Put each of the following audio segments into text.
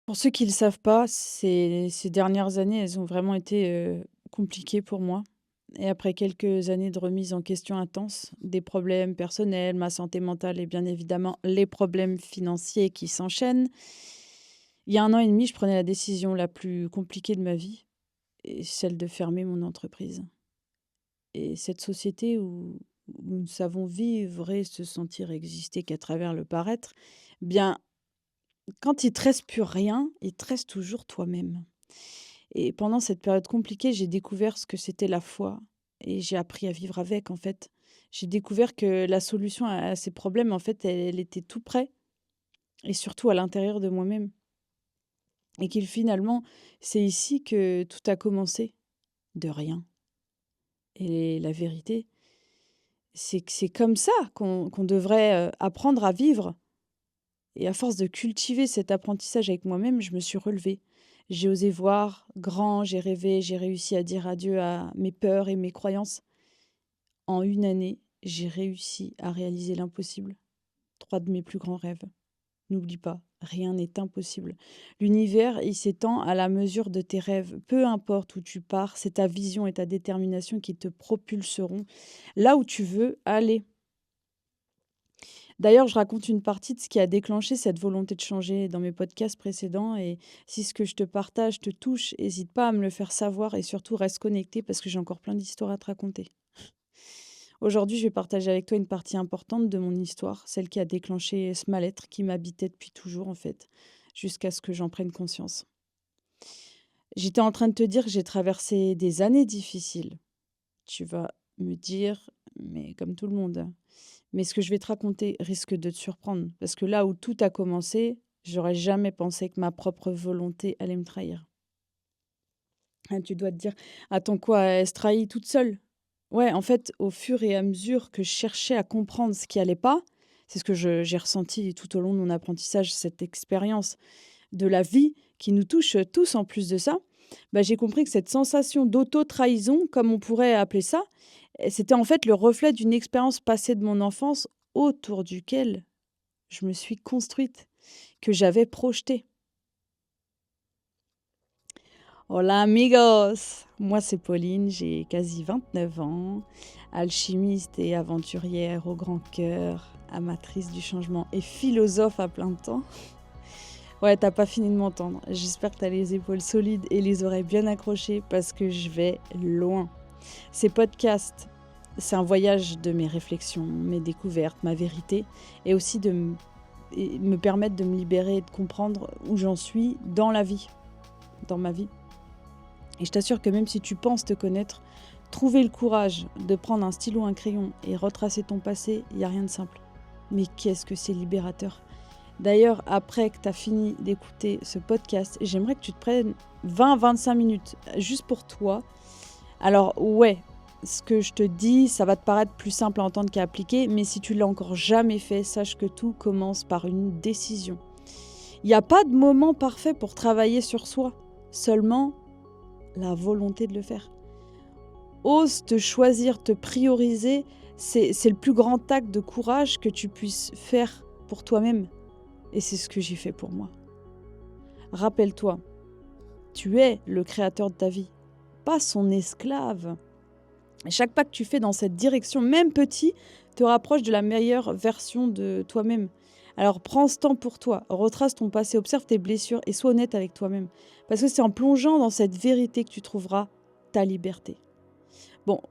Pour ceux qui ne le savent pas, ces dernières années, elles ont vraiment été, compliquées pour moi et après quelques années de remise en question intense, des problèmes personnels, ma santé mentale et bien évidemment les problèmes financiers qui s'enchaînent. Il y a 1 an et demi, je prenais la décision la plus compliquée de ma vie et celle de fermer mon entreprise et cette société où nous ne savons vivre et se sentir exister qu'à travers le paraître, bien, quand il te reste plus rien, il te reste toujours toi-même. Et pendant cette période compliquée, j'ai découvert ce que c'était la foi et j'ai appris à vivre avec, en fait. J'ai découvert que la solution à ces problèmes, en fait, elle était tout près et surtout à l'intérieur de moi-même et qu'il finalement, c'est ici que tout a commencé, de rien. Et la vérité, c'est que c'est comme ça qu'on devrait, apprendre à vivre et à force de cultiver cet apprentissage avec moi-même, je me suis relevée. J'ai osé voir grand, j'ai rêvé, j'ai réussi à dire adieu à mes peurs et mes croyances. En 1 année, j'ai réussi à réaliser l'impossible. 3 de mes plus grands rêves. N'oublie pas, rien n'est impossible. L'univers, il s'étend à la mesure de tes rêves. Peu importe où tu pars, c'est ta vision et ta détermination qui te propulseront là où tu veux aller. D'ailleurs, je raconte une partie de ce qui a déclenché cette volonté de changer dans mes podcasts précédents et si ce que je te partage te touche, hésite pas à me le faire savoir et surtout reste connecté parce que j'ai encore plein d'histoires à te raconter. Aujourd'hui, je vais partager avec toi une partie importante de mon histoire, celle qui a déclenché ce mal-être qui m'habitait depuis toujours en fait, jusqu'à ce que j'en prenne conscience. J'étais en train de te dire que j'ai traversé des années difficiles. Tu vas me dire, mais comme tout le monde, hein. Mais ce que je vais te raconter risque de te surprendre, parce que là où tout a commencé, j'aurais jamais pensé que ma propre volonté allait me trahir. Ah, tu dois te dire, attends quoi, elle se trahit toute seule? Ouais, en fait, au fur et à mesure que je cherchais à comprendre ce qui allait pas, c'est ce que j'ai ressenti tout au long de mon apprentissage, cette expérience de la vie qui nous touche tous en plus de ça, bah, j'ai compris que cette sensation d'auto-trahison, comme on pourrait appeler ça, c'était en fait le reflet d'une expérience passée de mon enfance autour duquel je me suis construite, que j'avais projetée. Hola amigos! Moi c'est Pauline, j'ai quasi 29 ans, alchimiste et aventurière au grand cœur, amatrice du changement et philosophe à plein temps. Ouais, t'as pas fini de m'entendre. J'espère que t'as les épaules solides et les oreilles bien accrochées parce que je vais loin. Ces podcasts, c'est un voyage de mes réflexions, mes découvertes, ma vérité et aussi et me permettre de me libérer et de comprendre où j'en suis dans la vie, dans ma vie. Et je t'assure que même si tu penses te connaître, trouver le courage de prendre un stylo, un crayon et retracer ton passé, il n'y a rien de simple. Mais qu'est-ce que c'est libérateur! D'ailleurs, après que tu as fini d'écouter ce podcast, j'aimerais que tu te prennes 20-25 minutes juste pour toi. Alors ouais, ce que je te dis, ça va te paraître plus simple à entendre qu'à appliquer, mais si tu l'as encore jamais fait, sache que tout commence par une décision. Il n'y a pas de moment parfait pour travailler sur soi, seulement la volonté de le faire. Ose te choisir, te prioriser, c'est le plus grand acte de courage que tu puisses faire pour toi-même. Et c'est ce que j'ai fait pour moi. Rappelle-toi, tu es le créateur de ta vie, pas son esclave. Et chaque pas que tu fais dans cette direction, même petit, te rapproche de la meilleure version de toi-même. Alors prends ce temps pour toi, retrace ton passé, observe tes blessures et sois honnête avec toi-même. Parce que c'est en plongeant dans cette vérité que tu trouveras ta liberté. Bon,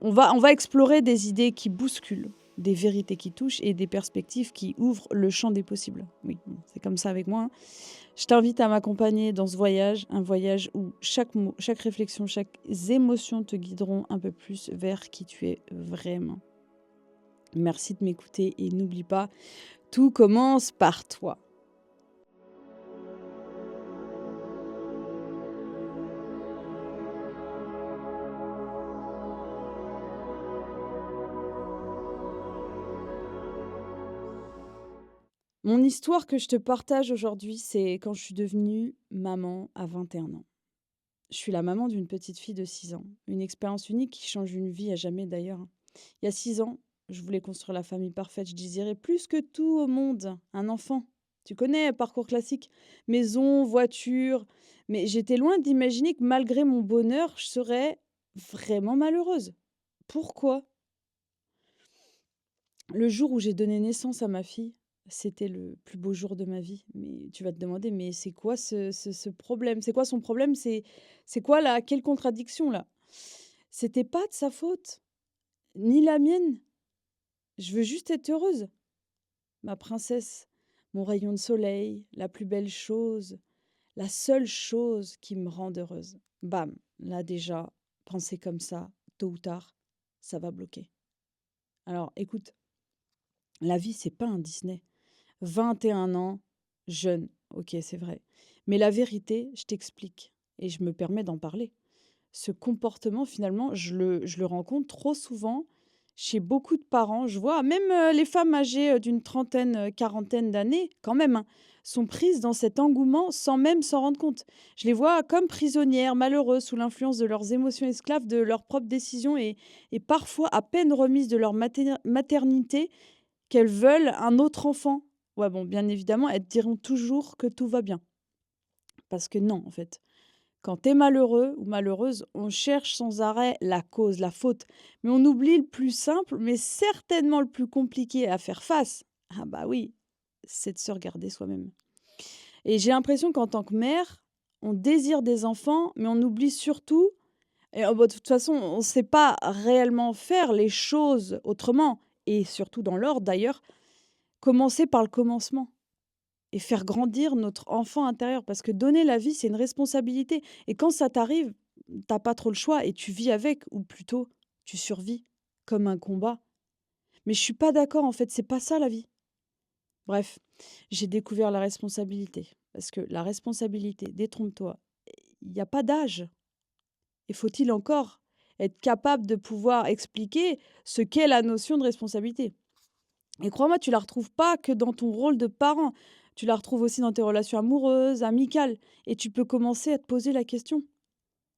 on va explorer des idées qui bousculent, des vérités qui touchent et des perspectives qui ouvrent le champ des possibles. Oui, bon, c'est comme ça avec moi, hein. Je t'invite à m'accompagner dans ce voyage, un voyage où chaque mot, chaque réflexion, chaque émotion te guideront un peu plus vers qui tu es vraiment. Merci de m'écouter et n'oublie pas, tout commence par toi. Mon histoire que je te partage aujourd'hui, c'est quand je suis devenue maman à 21 ans. Je suis la maman d'une petite fille de 6 ans. Une expérience unique qui change une vie à jamais d'ailleurs, hein. Il y a 6 ans, je voulais construire la famille parfaite. Je désirais plus que tout au monde un enfant. Tu connais, parcours classique, maison, voiture. Mais j'étais loin d'imaginer que malgré mon bonheur, je serais vraiment malheureuse. Pourquoi? Le jour où j'ai donné naissance à ma fille, c'était le plus beau jour de ma vie. Mais tu vas te demander, mais c'est quoi ce problème? C'est quoi son problème? C'est quoi là? Quelle contradiction là? C'était pas de sa faute, ni la mienne. Je veux juste être heureuse. Ma princesse, mon rayon de soleil, la plus belle chose, la seule chose qui me rende heureuse. Bam, là déjà, penser comme ça, tôt ou tard, ça va bloquer. Alors écoute, la vie, c'est pas un Disney. 21 ans, jeune, ok, c'est vrai. Mais la vérité, je t'explique, et je me permets d'en parler. Ce comportement, finalement, je le rencontre trop souvent chez beaucoup de parents. Je vois, même les femmes âgées d'une trentaine, quarantaine d'années, quand même, hein, sont prises dans cet engouement sans même s'en rendre compte. Je les vois comme prisonnières, malheureuses, sous l'influence de leurs émotions esclaves, de leurs propres décisions et parfois à peine remises de leur maternité qu'elles veulent un autre enfant. Ouais, bon, bien évidemment, elles te diront toujours que tout va bien. Parce que non, en fait. Quand tu es malheureux ou malheureuse, on cherche sans arrêt la cause, la faute. Mais on oublie le plus simple, mais certainement le plus compliqué à faire face. Ah bah oui, c'est de se regarder soi-même. Et j'ai l'impression qu'en tant que mère, on désire des enfants, mais on oublie surtout, et oh bah, de toute façon, on ne sait pas réellement faire les choses autrement, et surtout dans l'ordre d'ailleurs, commencer par le commencement et faire grandir notre enfant intérieur. Parce que donner la vie, c'est une responsabilité. Et quand ça t'arrive, t'as pas trop le choix et tu vis avec, ou plutôt, tu survis comme un combat. Mais je suis pas d'accord, en fait, c'est pas ça la vie. Bref, j'ai découvert la responsabilité. Parce que la responsabilité, détrompe-toi, il n'y a pas d'âge. Et faut-il encore être capable de pouvoir expliquer ce qu'est la notion de responsabilité? Et crois-moi, tu la retrouves pas que dans ton rôle de parent. Tu la retrouves aussi dans tes relations amoureuses, amicales. Et tu peux commencer à te poser la question.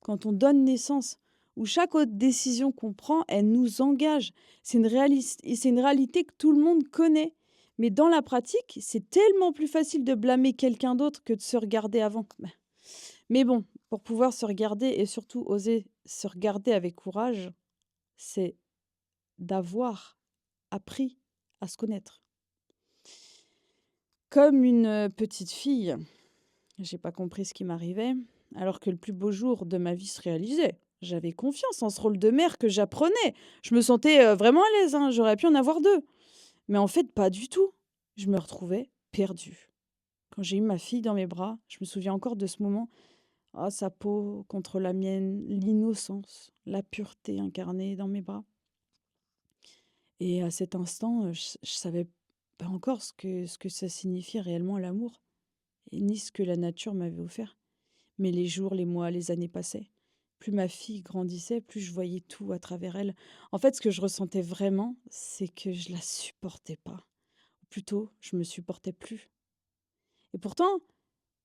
Quand on donne naissance, où chaque autre décision qu'on prend, elle nous engage. C'est une réalité que tout le monde connaît. Mais dans la pratique, c'est tellement plus facile de blâmer quelqu'un d'autre que de se regarder avant. Mais bon, pour pouvoir se regarder et surtout oser se regarder avec courage, c'est d'avoir appris à se connaître. Comme une petite fille, j'ai pas compris ce qui m'arrivait, alors que le plus beau jour de ma vie se réalisait. J'avais confiance en ce rôle de mère que j'apprenais. Je me sentais vraiment à l'aise, hein, j'aurais pu en avoir deux. Mais en fait, pas du tout. Je me retrouvais perdue. Quand j'ai eu ma fille dans mes bras, je me souviens encore de ce moment. Ah, sa peau contre la mienne, l'innocence, la pureté incarnée dans mes bras. Et à cet instant, je savais pas encore ce que ça signifiait réellement l'amour, et ni ce que la nature m'avait offert. Mais les jours, les mois, les années passaient. Plus ma fille grandissait, plus je voyais tout à travers elle. En fait, ce que je ressentais vraiment, c'est que je la supportais pas. Ou plutôt, je me supportais plus. Et pourtant,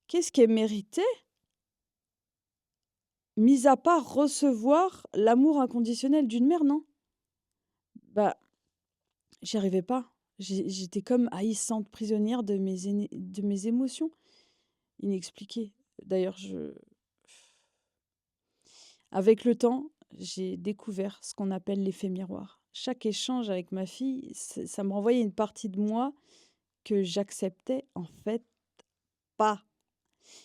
qu'est-ce qu'elle méritait, mis à part recevoir l'amour inconditionnel d'une mère, non? Bah, j'y arrivais pas. J'étais comme haïssante, prisonnière de mes émotions inexpliquées. D'ailleurs, avec le temps, j'ai découvert ce qu'on appelle l'effet miroir. Chaque échange avec ma fille, ça me renvoyait une partie de moi que j'acceptais en fait pas.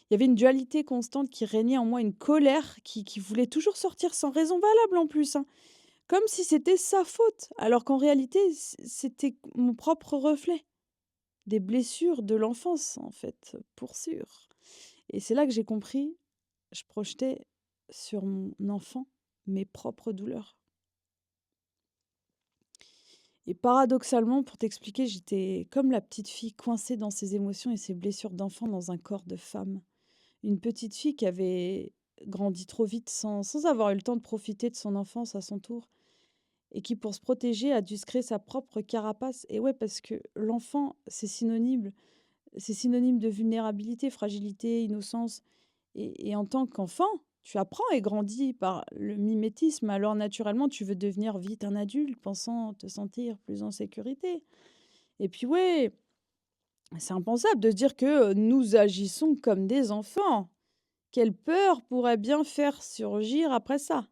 Il y avait une dualité constante qui régnait en moi, une colère qui voulait toujours sortir sans raison valable en plus, hein. Comme si c'était sa faute, alors qu'en réalité, c'était mon propre reflet. Des blessures de l'enfance, en fait, pour sûr. Et c'est là que j'ai compris, je projetais sur mon enfant mes propres douleurs. Et paradoxalement, pour t'expliquer, j'étais comme la petite fille coincée dans ses émotions et ses blessures d'enfant dans un corps de femme. Une petite fille qui avait grandi trop vite sans avoir eu le temps de profiter de son enfance à son tour et qui, pour se protéger, a dû se créer sa propre carapace. Et ouais, parce que l'enfant, c'est synonyme de vulnérabilité, fragilité, innocence. Et en tant qu'enfant, tu apprends et grandis par le mimétisme. Alors naturellement, tu veux devenir vite un adulte, pensant te sentir plus en sécurité. Et puis ouais, C'est impensable de se dire que nous agissons comme des enfants. Quelle peur pourrait bien faire surgir après ça?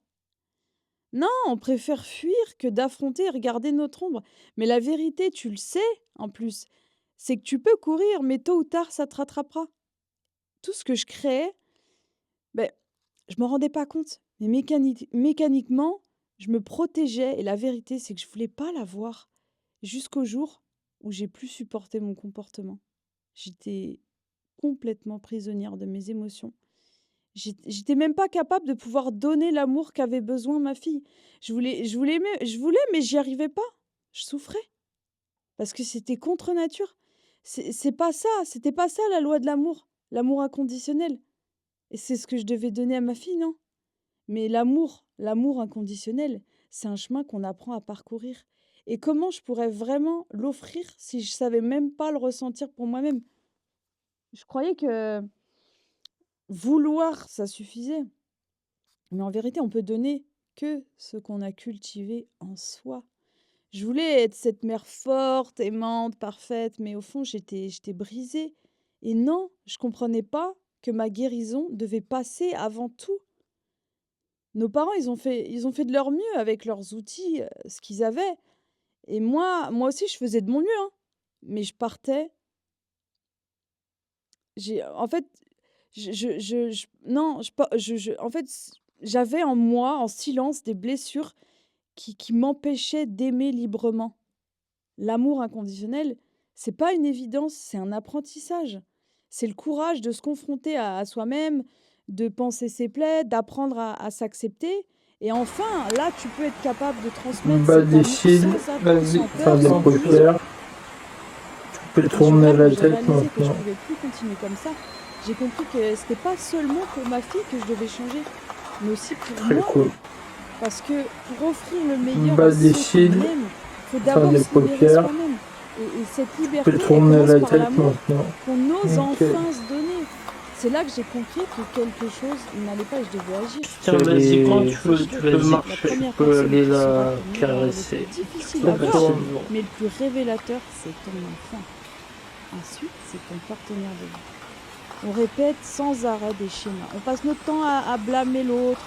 Non, on préfère fuir que d'affronter et regarder notre ombre. Mais la vérité, tu le sais, en plus, c'est que tu peux courir, mais tôt ou tard, ça te rattrapera. Tout ce que je créais, ben, je m'en rendais pas compte. Mais mécaniquement, je me protégeais. Et la vérité, c'est que je voulais pas la voir. Jusqu'au jour où j'ai plus supporté mon comportement. J'étais complètement prisonnière de mes émotions. J'étais même pas capable de pouvoir donner l'amour qu'avait besoin ma fille. Je voulais, mais j'y arrivais pas. Je souffrais parce que c'était contre nature. C'est pas ça, c'était pas ça la loi de l'amour inconditionnel. Et c'est ce que je devais donner à ma fille, non? Mais l'amour inconditionnel, c'est un chemin qu'on apprend à parcourir. Et comment je pourrais vraiment l'offrir si je savais même pas le ressentir pour moi-même? Je croyais que vouloir, ça suffisait. Mais en vérité, on peut donner que ce qu'on a cultivé en soi. Je voulais être cette mère forte, aimante, parfaite, mais au fond, j'étais brisée. Et non, je comprenais pas que ma guérison devait passer avant tout. Nos parents, ils ont fait de leur mieux avec leurs outils, ce qu'ils avaient. Et moi aussi, je faisais de mon mieux, hein. Mais je partais. En fait, non, en fait, j'avais en moi, en silence, des blessures qui m'empêchait d'aimer librement. L'amour inconditionnel, c'est pas une évidence, c'est un apprentissage. C'est le courage de se confronter à soi-même, de penser ses plaies, d'apprendre à s'accepter. Et enfin, là, tu peux être capable de transmettre Bas cet des amour cils, sans attendre, vas-y, sans fin peur, des sans jugement. paupières. Tu peux Et tourner la j'ai tête réalisé que je maintenant. pouvais plus continuer comme ça. J'ai compris que c'était pas seulement pour ma fille que je devais changer, mais aussi pour Très moi. cool. Parce que pour offrir le meilleur Bas à des ceux qu'on cils, aime, il faut fin d'abord des se libérer paupières. soi-même. Et cette Tu liberté, peux elle tourner commence la par tête l'amour maintenant. qu'on ose Ok. enfin se donner. C'est là que j'ai compris que quelque chose n'allait pas et je devais agir. Tiens, vas-y, quand tu veux, Tu peux la marcher. Tu première peux personne aller qui saura la que le miroir est le caresser. plus difficile Tout à voir, facilement. mais le plus révélateur, c'est ton enfant. Ensuite, c'est ton partenaire de vie. On répète sans arrêt des schémas. On passe notre temps à blâmer l'autre.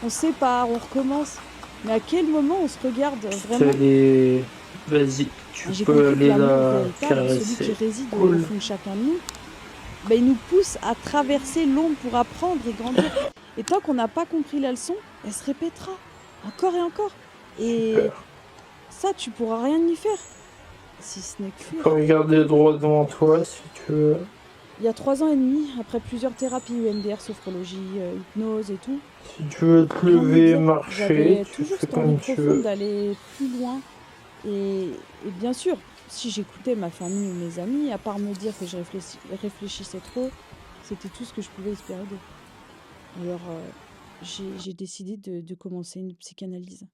On se sépare, on recommence. Mais à quel moment on se regarde vraiment? Allez, vas-y, tu J'ai peux compris que aller l'amour la véritable, celui qui caresser. réside au Cool. fond de chacun de nous, il nous pousse à traverser l'ombre pour apprendre et grandir. Et tant qu'on n'a pas compris la leçon, elle se répétera encore et encore. Et Super. ça, tu pourras rien y faire, si ce n'est que Tu peux fuir. regarder droit devant toi si tu veux. Il y a 3 ans et demi, après plusieurs thérapies EMDR, sophrologie, hypnose et tout, Si tu veux te rien de lever, nouveau. marcher, J'avais tu toujours fais cette envie comme tu profonde veux. d'aller plus loin. Et bien sûr, si j'écoutais ma famille ou mes amis, à part me dire que je réfléchissais trop, c'était tout ce que je pouvais espérer d'eux. Alors, j'ai décidé de commencer une psychanalyse.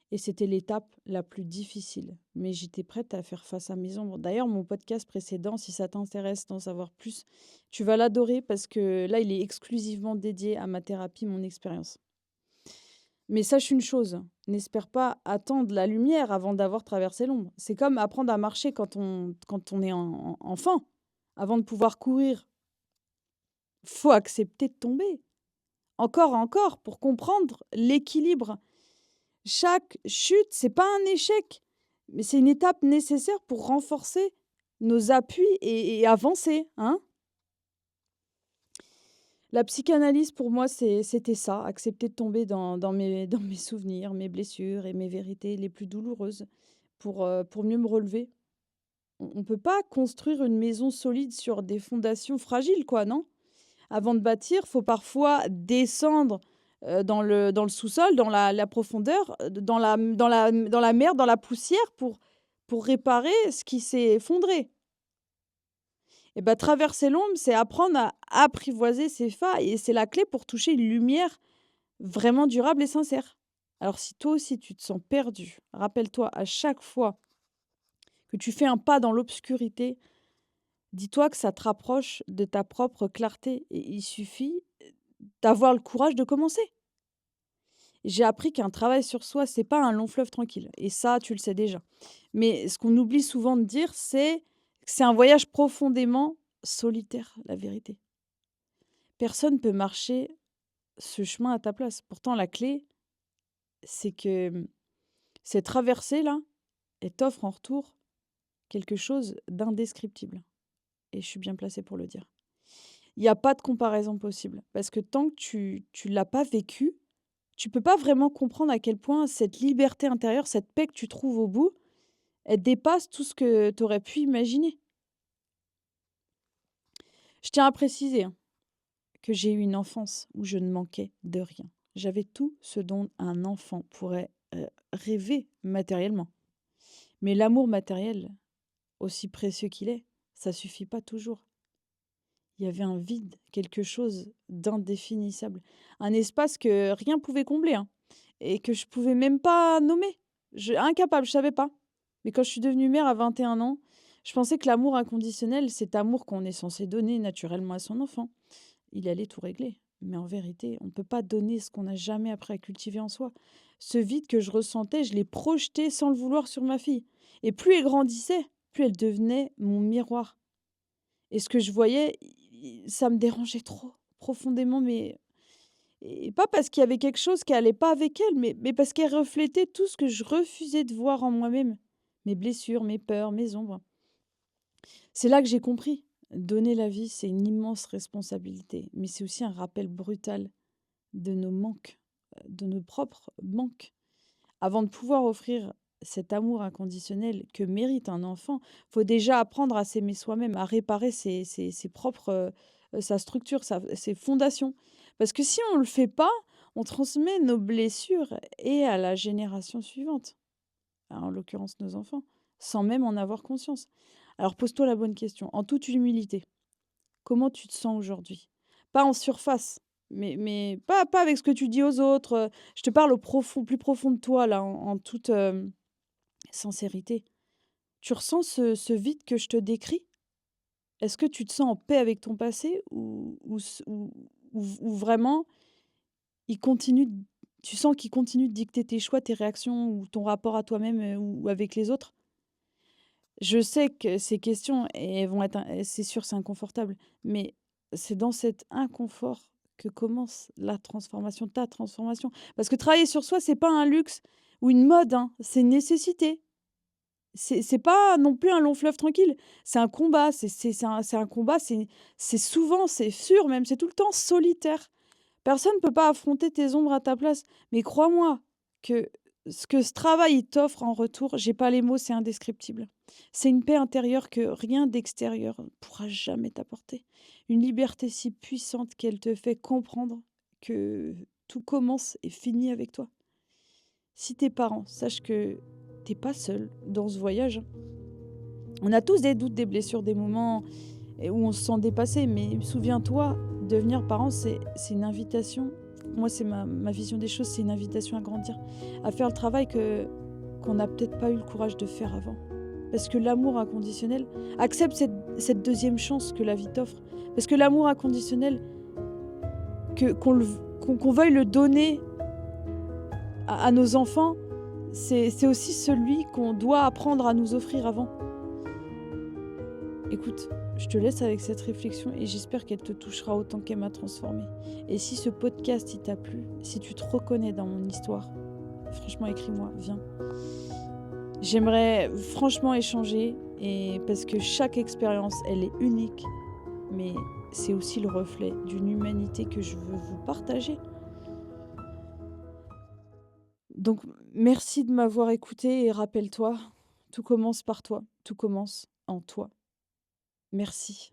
Et c'était l'étape la plus difficile. Mais j'étais prête à faire face à mes ombres. D'ailleurs, mon podcast précédent, si ça t'intéresse d'en savoir plus, tu vas l'adorer parce que là, il est exclusivement dédié à ma thérapie, mon expérience. Mais sache une chose, n'espère pas attendre la lumière avant d'avoir traversé l'ombre. C'est comme apprendre à marcher quand on est enfant. Avant de pouvoir courir, faut accepter de tomber. Encore et encore, pour comprendre l'équilibre. Chaque chute, c'est pas un échec, mais c'est une étape nécessaire pour renforcer nos appuis et avancer, hein. La psychanalyse, pour moi, c'était ça, accepter de tomber dans mes souvenirs, mes blessures et mes vérités les plus douloureuses pour mieux me relever. On peut pas construire une maison solide sur des fondations fragiles, quoi, non? Avant de bâtir, faut parfois descendre dans le sous-sol, dans la profondeur, dans la mer, dans la poussière pour réparer ce qui s'est effondré. Et ben, traverser l'ombre, c'est apprendre à apprivoiser ses failles et c'est la clé pour toucher une lumière vraiment durable et sincère. Alors si toi aussi tu te sens perdu, rappelle-toi à chaque fois que tu fais un pas dans l'obscurité, dis-toi que ça te rapproche de ta propre clarté et il suffit d'avoir le courage de commencer. J'ai appris qu'un travail sur soi, c'est pas un long fleuve tranquille et ça, tu le sais déjà. Mais ce qu'on oublie souvent de dire, c'est C'est un voyage profondément solitaire, la vérité. Personne peut marcher ce chemin à ta place. Pourtant, la clé, c'est que cette traversée-là, elle t'offre en retour quelque chose d'indescriptible. Et je suis bien placée pour le dire. Il n'y a pas de comparaison possible. Parce que tant que tu ne l'as pas vécu, tu peux pas vraiment comprendre à quel point cette liberté intérieure, cette paix que tu trouves au bout, elle dépasse tout ce que tu aurais pu imaginer. Je tiens à préciser que j'ai eu une enfance où je ne manquais de rien. J'avais tout ce dont un enfant pourrait rêver matériellement. Mais l'amour matériel, aussi précieux qu'il est, ça suffit pas toujours. Il y avait un vide, quelque chose d'indéfinissable, un espace que rien pouvait combler, et que je pouvais même pas nommer. Incapable, je savais pas. Mais quand je suis devenue mère à 21 ans, je pensais que l'amour inconditionnel, cet amour qu'on est censé donner naturellement à son enfant, il allait tout régler. Mais en vérité, on ne peut pas donner ce qu'on n'a jamais appris à cultiver en soi. Ce vide que je ressentais, je l'ai projeté sans le vouloir sur ma fille. Et plus elle grandissait, plus elle devenait mon miroir. Et ce que je voyais, ça me dérangeait trop, profondément, mais et pas parce qu'il y avait quelque chose qui allait pas avec elle, mais parce qu'elle reflétait tout ce que je refusais de voir en moi-même. Mes blessures, mes peurs, mes ombres. C'est là que j'ai compris. Donner la vie, c'est une immense responsabilité, mais c'est aussi un rappel brutal de nos manques, de nos propres manques. Avant de pouvoir offrir cet amour inconditionnel que mérite un enfant, faut déjà apprendre à s'aimer soi-même, à réparer ses propres, sa structure, ses fondations. Parce que si on ne le fait pas, on transmet nos blessures et à la génération suivante, en l'occurrence nos enfants, sans même en avoir conscience. Alors pose-toi la bonne question, en toute humilité. Comment tu te sens aujourd'hui? Pas en surface, mais pas avec ce que tu dis aux autres, je te parle au profond, plus profond de toi là, en toute, sincérité. Tu ressens ce vide que je te décris? Est-ce que tu te sens en paix avec ton passé ou vraiment il continue d tu sens qu'il continue de dicter tes choix, tes réactions ou ton rapport à toi-même, ou avec les autres? Je sais que ces questions, elles vont être c'est sûr, c'est inconfortable, mais c'est dans cet inconfort que commence la transformation, ta transformation. Parce que travailler sur soi, c'est pas un luxe ou une mode, c'est une nécessité. C'est pas non plus un long fleuve tranquille. C'est un combat, c'est un combat, c'est souvent, c'est sûr même, c'est tout le temps solitaire. Personne ne peut pas affronter tes ombres à ta place. Mais crois-moi que ce travail il t'offre en retour, j'ai pas les mots, c'est indescriptible. C'est une paix intérieure que rien d'extérieur ne pourra jamais t'apporter. Une liberté si puissante qu'elle te fait comprendre que tout commence et finit avec toi. Si tes parents, sache que t'es pas seul dans ce voyage. On a tous des doutes, des blessures, des moments où on se sent dépassé, mais souviens-toi, devenir parent, c'est une invitation. Moi, c'est ma vision des choses, c'est une invitation à grandir, à faire le travail qu'on n'a peut-être pas eu le courage de faire avant. Parce que l'amour inconditionnel, accepte cette deuxième chance que la vie t'offre. Parce que l'amour inconditionnel, qu'on veuille le donner à nos enfants, c'est aussi celui qu'on doit apprendre à nous offrir avant. Écoute, je te laisse avec cette réflexion et j'espère qu'elle te touchera autant qu'elle m'a transformée. Et si ce podcast il t'a plu, si tu te reconnais dans mon histoire, franchement écris-moi, viens. J'aimerais franchement échanger parce que chaque expérience, elle est unique, mais c'est aussi le reflet d'une humanité que je veux vous partager. Donc merci de m'avoir écouté et rappelle-toi, tout commence par toi, tout commence en toi. Merci.